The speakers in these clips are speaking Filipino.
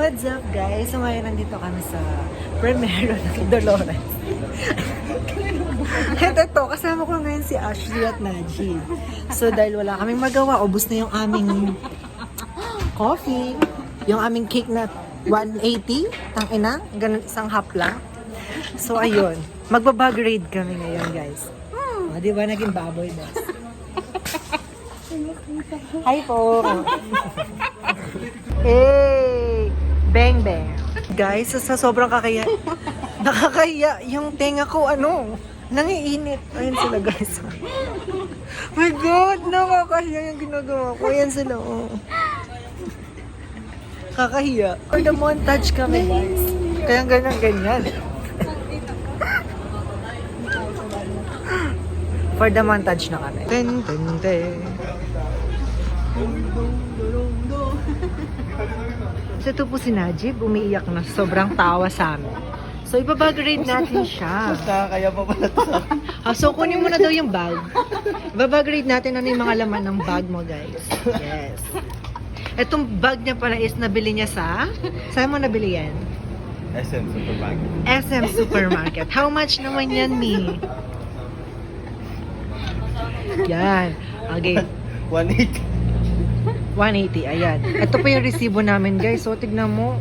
What's up guys? So ngayon nandito kami sa premiere ng Dolores. At ito, kasama ko ngayon si Ashley at Najee. So dahil wala kaming magawa, ubos na yung aming coffee, yung aming cake na 180, tangina, ganun isang half lang. So ayun, magbabag raid kami ngayon guys. O, di ba naging baboy bes? Hi po! Hey! Bang bang! Guys, sa sobrang nakakahiya yung tenga ko, nangiinit. Ayun sila guys. My God! Nakakahiya yung ginagawa ko. Ayan sila, oh. Kakahiya. For the montage kami guys. Kaya ganyan. For the montage na kami. Ten, ten, ten. So ito po si Najib, umiiyak na sobrang tawa sa amin. So ibabag-grade natin siya. Kaya pa pala ito sa akin. So kunin mo na daw yung bag. Ibabag-grade natin ano yung mga laman ng bag mo guys. Yes. Itong bag niya pala is nabili niya saan mo nabili yan? SM Supermarket. SM Supermarket. How much naman yan, Mi? Yan. Okay. 180. 180, ayan. Ito po yung resibo namin, guys. So, tignan mo.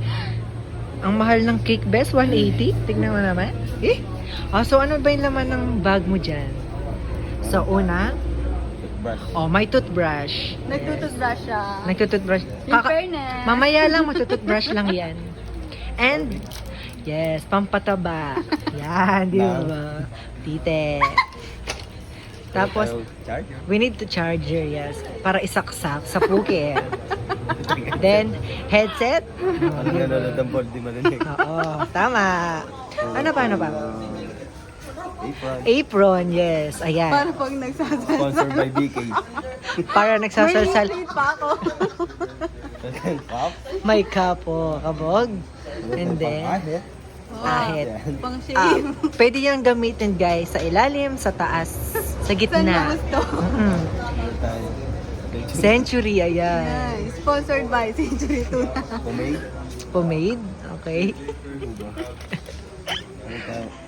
Ang mahal ng cake best, 180. Tignan mo naman. So, ano ba yung laman ng bag mo dyan? So, una, may toothbrush. Nagtututbrush siya. Nagtutoothbrush. In fairness. Mamaya lang, magtutoothbrush lang yan. And, yes, pampataba. Yan, di ba? Tite. Tapos, we need to charger, yes. Para isaksak sa puke. Then, headset. Ano nanonood ng board, di marinig. Oo, tama. Ano pa? Apron. Apron, yes. Ayan. Para pag nagsasalsal. Sponsored by BK. Para nagsasalsal. May pa ako. Pop. May kapo, kabog. And then, ahit. Pang shave. Pwede yung gamitin guys sa ilalim, sa taas, sa Saan mo gitna. gusto? Century, ayan. Nice. Sponsored by Century Tuna. Pomade. Pomade, okay.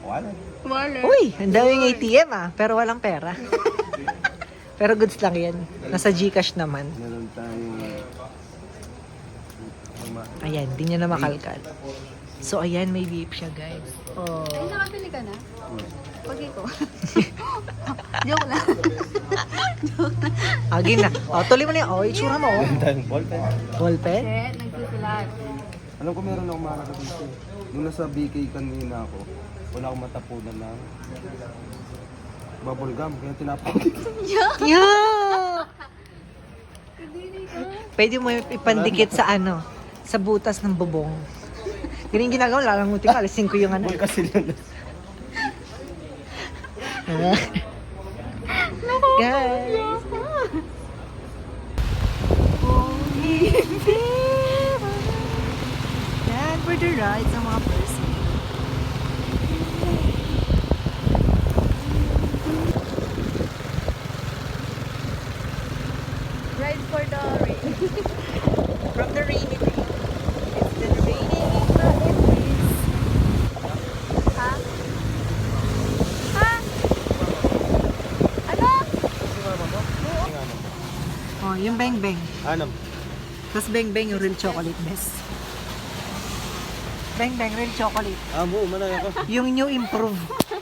Wallet. Wallet. Uy, ang daming ATM pero walang pera. Pero goods lang yan. Nasa GCash naman. Meron tayong Ayan, di nyo na makalkal. So, ayan, may vape siya, guys. Oh. Ay, nakabili ka na? Pagi ko. Joke lang. Agin na. Tuloy mo na yan. Itsura mo. meron tayong ballpen. Ballpen? Shit, nagsusulat. Alam ko meron akong mga nakabisi. Nung nasa BK kanina ako, wala akong matapunan ng bubble gum. Kaya tinapon ko. Yeah! Pwede mo ipandikit sa sa butas ng bubong. Ganyan ginagawa, lalangutin ko, alisin ko yung Ball kasi lang. Guys! Yan, for the ride sa mga person. Ride for the rain. From the rainy day. It's been raining in Philippines. Ha? Ha? Ano? Oh, yung bang bang. Anam. Tapos bang bang yung real chocolate best. Bang bang real chocolate. Mo, manay ako. Yung new improve.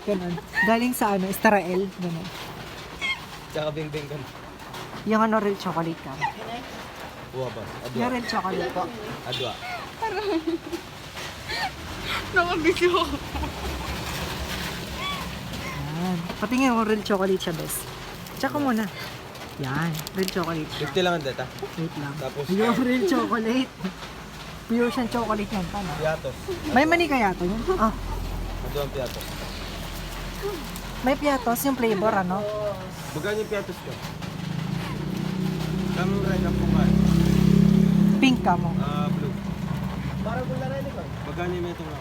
Ganun. Galing sa Israel. Ganun. Tsaka bing-bing ka. Yung real chocolate ka. Buwa ba? Yung real chocolate po. Adwa. Nakabigyo ako. Yan. Patingin yung real chocolate siya best. Check ko muna. Yan. Real chocolate siya. 50 lang ang data. Wait lang. Tapos, Yung real chocolate. Pure siyang chocolate yan. Paano? piatos. May mani kaya to yun? Adwa ang piatos. May piatos yung flavor, Magkano yung piatos ko? Kamo rin ang pungan. Pink ka mo. Blue. Parang kung laray ko. Magkano yung metong lang?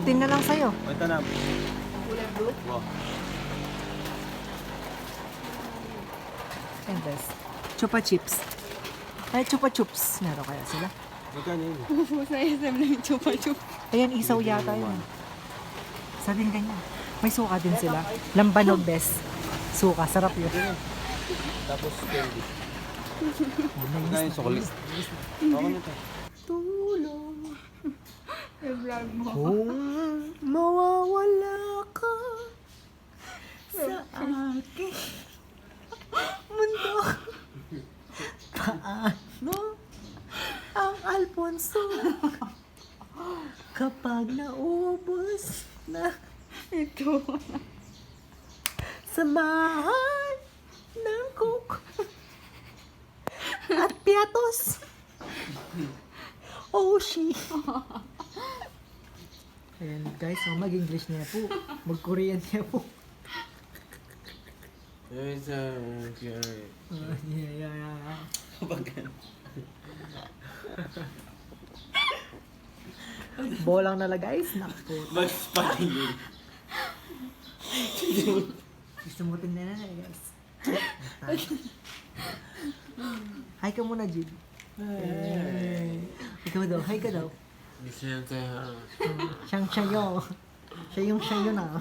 15 na lang sa'yo. Ito na. Kulay blue? Wow. And this. Chupa chips. Ay, chupa chups. Meron kaya sila? Magkano yun? Ubus na SM na yung chupa-chupa. Ayan, isaw yata yun. Sabi ng ganyan. May suka din sila. Lambanog best. Suka, sarap yun. Tapos candy. Magkano yung chocolate? Ako nito. Tulong I-vlog mo. kung mawawala ka sa aking mundo. Paano ang Alfonso kapag naubos na Ito. samahan ng cook at piatos? Oh, she. Ayan guys, mag-English niya po. Mag-Korean niya po. Yeah. Bolang nala guys. Naku. Mag-spaghetti. Gusto mo tingnan na guys. Hi ka muna, Jib. Hey. Ikaw daw, hi ka daw. Siyang siya yo. Siya yung siya yun ah.